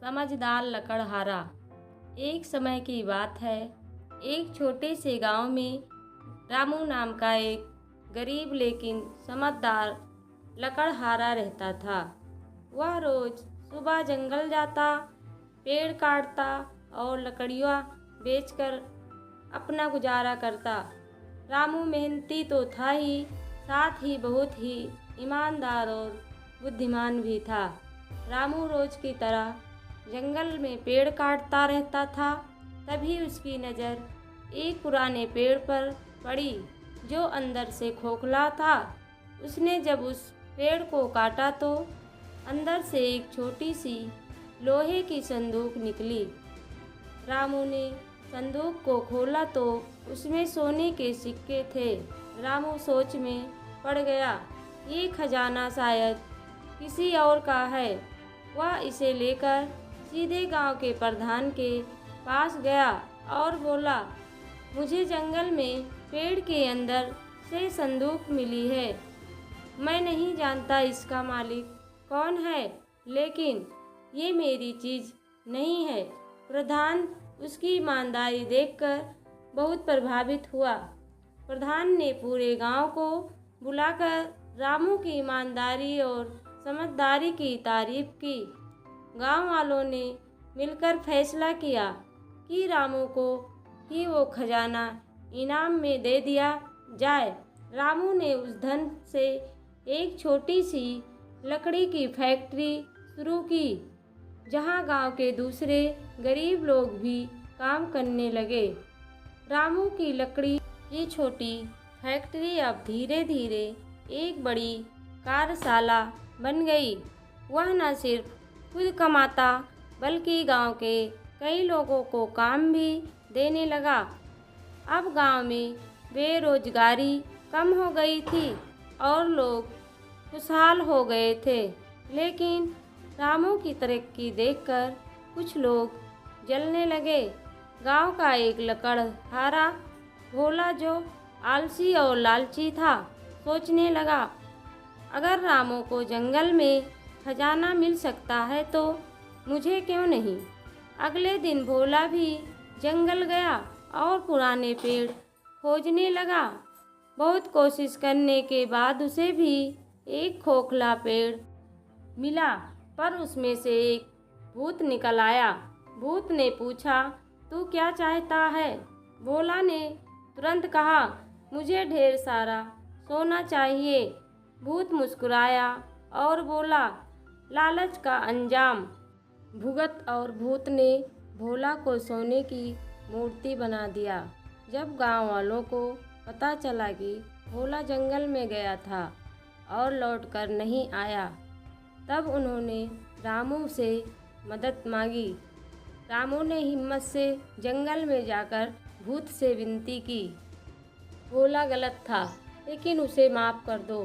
समझदार लकड़हारा। एक समय की बात है, एक छोटे से गांव में रामू नाम का एक गरीब लेकिन समझदार लकड़हारा रहता था। वह रोज सुबह जंगल जाता, पेड़ काटता और लकड़ियाँ बेचकर अपना गुजारा करता। रामू मेहनती तो था ही, साथ ही बहुत ही ईमानदार और बुद्धिमान भी था। रामू रोज की तरह जंगल में पेड़ काटता रहता था। तभी उसकी नज़र एक पुराने पेड़ पर पड़ी जो अंदर से खोखला था। उसने जब उस पेड़ को काटा तो अंदर से एक छोटी सी लोहे की संदूक निकली। रामू ने संदूक को खोला तो उसमें सोने के सिक्के थे। रामू सोच में पड़ गया, ये खजाना शायद किसी और का है। वह इसे लेकर सीधे गांव के प्रधान के पास गया और बोला, मुझे जंगल में पेड़ के अंदर से संदूक मिली है। मैं नहीं जानता इसका मालिक कौन है, लेकिन ये मेरी चीज़ नहीं है। प्रधान उसकी ईमानदारी देखकर बहुत प्रभावित हुआ। प्रधान ने पूरे गांव को बुलाकर रामू की ईमानदारी और समझदारी की तारीफ की। गांव वालों ने मिलकर फैसला किया कि रामू को ही वो खजाना इनाम में दे दिया जाए। रामू ने उस धन से एक छोटी सी लकड़ी की फैक्ट्री शुरू की, जहां गांव के दूसरे गरीब लोग भी काम करने लगे। रामू की लकड़ी की छोटी फैक्ट्री अब धीरे धीरे एक बड़ी कार्यशाला बन गई। वह न सिर्फ खुद कमाता बल्कि गांव के कई लोगों को काम भी देने लगा। अब गांव में बेरोजगारी कम हो गई थी और लोग खुशहाल हो गए थे। लेकिन रामू की तरक्की देखकर कुछ लोग जलने लगे। गांव का एक लकड़हारा भोला जो आलसी और लालची था, सोचने लगा, अगर रामू को जंगल में खजाना मिल सकता है तो मुझे क्यों नहीं। अगले दिन भोला भी जंगल गया और पुराने पेड़ खोजने लगा। बहुत कोशिश करने के बाद उसे भी एक खोखला पेड़ मिला, पर उसमें से एक भूत निकल आया। भूत ने पूछा, तू क्या चाहता है? भोला ने तुरंत कहा, मुझे ढेर सारा सोना चाहिए। भूत मुस्कुराया और बोला, लालच का अंजाम भुगत। और भूत ने भोला को सोने की मूर्ति बना दिया। जब गांव वालों को पता चला कि भोला जंगल में गया था और लौटकर नहीं आया, तब उन्होंने रामू से मदद मांगी। रामू ने हिम्मत से जंगल में जाकर भूत से विनती की, भोला गलत था, लेकिन उसे माफ़ कर दो,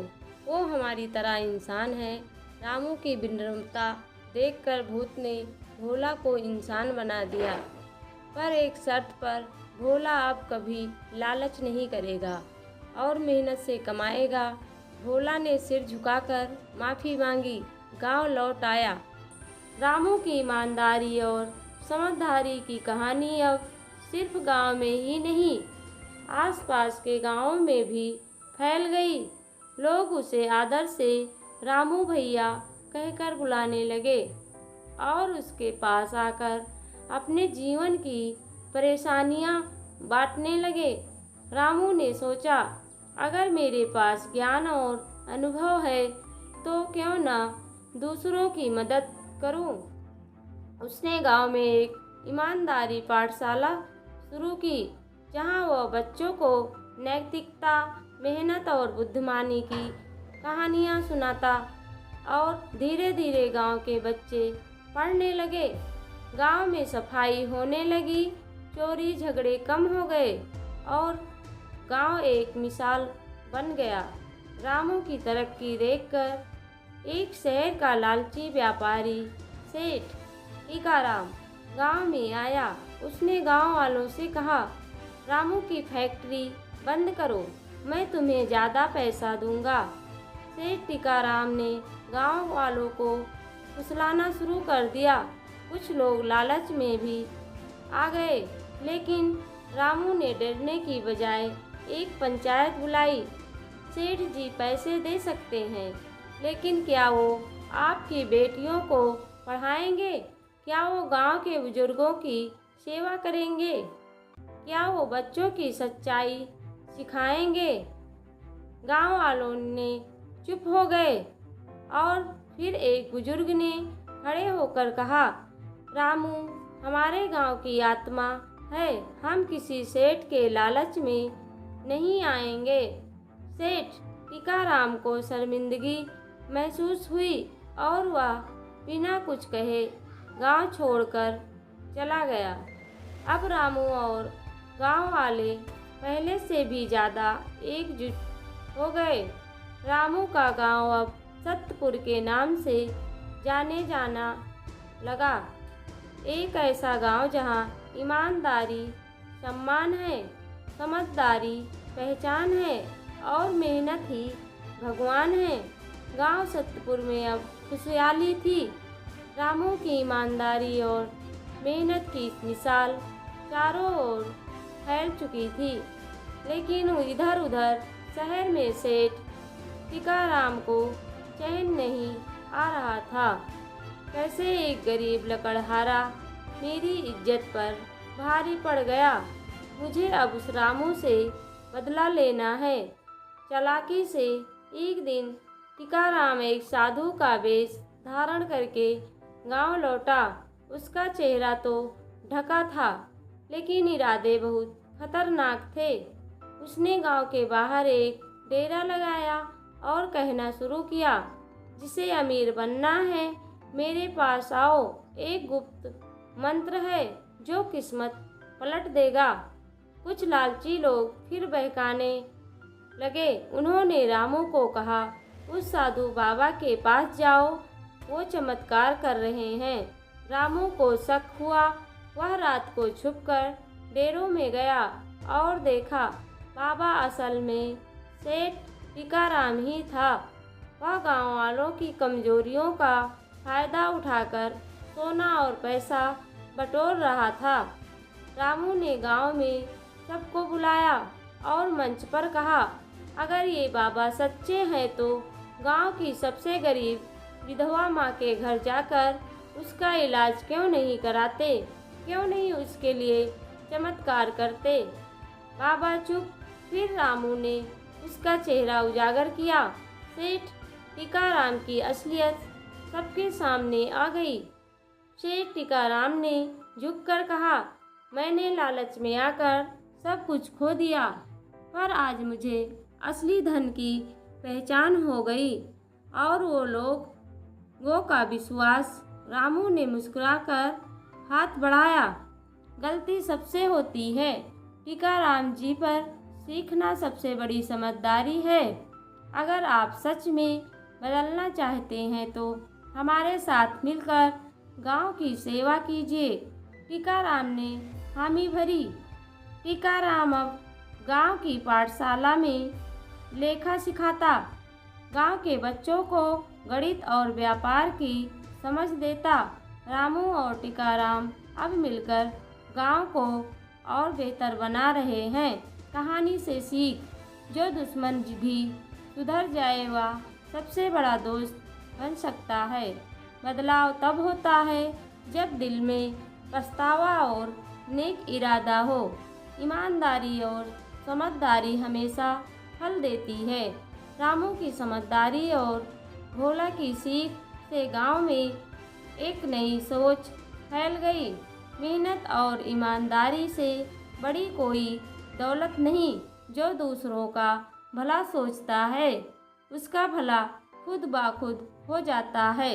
वो हमारी तरह इंसान है। रामू की विनम्रता देखकर भूत ने भोला को इंसान बना दिया, पर एक शर्त पर। भोला अब कभी लालच नहीं करेगा और मेहनत से कमाएगा। भोला ने सिर झुकाकर माफ़ी मांगी, गांव लौट आया। रामू की ईमानदारी और समझदारी की कहानी अब सिर्फ गांव में ही नहीं, आसपास के गांवों में भी फैल गई। लोग उसे आदर से रामू भैया कहकर बुलाने लगे और उसके पास आकर अपने जीवन की परेशानियां बांटने लगे। रामू ने सोचा, अगर मेरे पास ज्ञान और अनुभव है तो क्यों ना दूसरों की मदद करूं। उसने गांव में एक ईमानदारी पाठशाला शुरू की, जहां वह बच्चों को नैतिकता, मेहनत और बुद्धिमानी की कहानियां सुनाता और धीरे धीरे गांव के बच्चे पढ़ने लगे। गांव में सफाई होने लगी, चोरी झगड़े कम हो गए और गांव एक मिसाल बन गया। रामू की तरक्की देखकर एक शहर का लालची व्यापारी सेठ टीकाराम गांव में आया। उसने गांव वालों से कहा, रामू की फैक्ट्री बंद करो, मैं तुम्हें ज़्यादा पैसा दूंगा। सेठ टीकाराम ने गांव वालों को फुसलाना शुरू कर दिया। कुछ लोग लालच में भी आ गए, लेकिन रामू ने डरने की बजाय एक पंचायत बुलाई। सेठ जी पैसे दे सकते हैं, लेकिन क्या वो आपकी बेटियों को पढ़ाएंगे? क्या वो गांव के बुजुर्गों की सेवा करेंगे? क्या वो बच्चों की सच्चाई सिखाएंगे? गांव वालों ने चुप हो गए और फिर एक बुजुर्ग ने खड़े होकर कहा, रामू हमारे गांव की आत्मा है, हम किसी सेठ के लालच में नहीं आएंगे। सेठ टीकाराम को शर्मिंदगी महसूस हुई और वह बिना कुछ कहे गांव छोड़कर चला गया। अब रामू और गांव वाले पहले से भी ज़्यादा एकजुट हो गए। रामू का गांव अब सतपुर के नाम से जाने जाना लगा। एक ऐसा गांव जहां ईमानदारी सम्मान है, समझदारी पहचान है और मेहनत ही भगवान है। गांव सतपुर में अब खुशहाली थी। रामू की ईमानदारी और मेहनत की मिसाल चारों ओर फैल चुकी थी, लेकिन इधर उधर शहर में सेठ टीकाराम को चैन नहीं आ रहा था। कैसे एक गरीब लकड़हारा मेरी इज्जत पर भारी पड़ गया। मुझे अब उस रामू से बदला लेना है। चालाकी से एक दिन टीकाराम एक साधु का वेश धारण करके गांव लौटा। उसका चेहरा तो ढका था, लेकिन इरादे बहुत खतरनाक थे। उसने गांव के बाहर एक डेरा लगाया और कहना शुरू किया, जिसे अमीर बनना है मेरे पास आओ। एक गुप्त मंत्र है जो किस्मत पलट देगा। कुछ लालची लोग फिर बहकाने लगे। उन्होंने रामू को कहा, उस साधु बाबा के पास जाओ, वो चमत्कार कर रहे हैं। रामू को शक हुआ। वह रात को छुपकर डेरों में गया और देखा बाबा असल में सेठ टीकाराम ही था। वह गांव वालों की कमजोरियों का फायदा उठाकर सोना और पैसा बटोर रहा था। रामू ने गांव में सबको बुलाया और मंच पर कहा, अगर ये बाबा सच्चे हैं तो गांव की सबसे गरीब विधवा माँ के घर जाकर उसका इलाज क्यों नहीं कराते? क्यों नहीं उसके लिए चमत्कार करते? बाबा चुप। फिर रामू ने उसका चेहरा उजागर किया। सेठ टीकाराम की असलियत सबके सामने आ गई। सेठ टीकाराम ने झुककर कहा, मैंने लालच में आकर सब कुछ खो दिया, पर आज मुझे असली धन की पहचान हो गई और वो लोगों का विश्वास। रामू ने मुस्कुराकर हाथ बढ़ाया। गलती सबसे होती है। टीकाराम जी पर सीखना सबसे बड़ी समझदारी है। अगर आप सच में बदलना चाहते हैं तो हमारे साथ मिलकर गांव की सेवा कीजिए। टीकाराम ने हामी भरी। टीकाराम अब गांव की पाठशाला में लेखा सिखाता, गांव के बच्चों को गणित और व्यापार की समझ देता। रामू और टीकाराम अब मिलकर गांव को और बेहतर बना रहे हैं। कहानी से सीख, जो दुश्मन भी सुधर जाए वह सबसे बड़ा दोस्त बन सकता है। बदलाव तब होता है जब दिल में पछतावा और नेक इरादा हो। ईमानदारी और समझदारी हमेशा फल देती है। रामू की समझदारी और भोला की सीख से गांव में एक नई सोच फैल गई। मेहनत और ईमानदारी से बड़ी कोई दौलत नहीं। जो दूसरों का भला सोचता है उसका भला खुद ब खुद हो जाता है।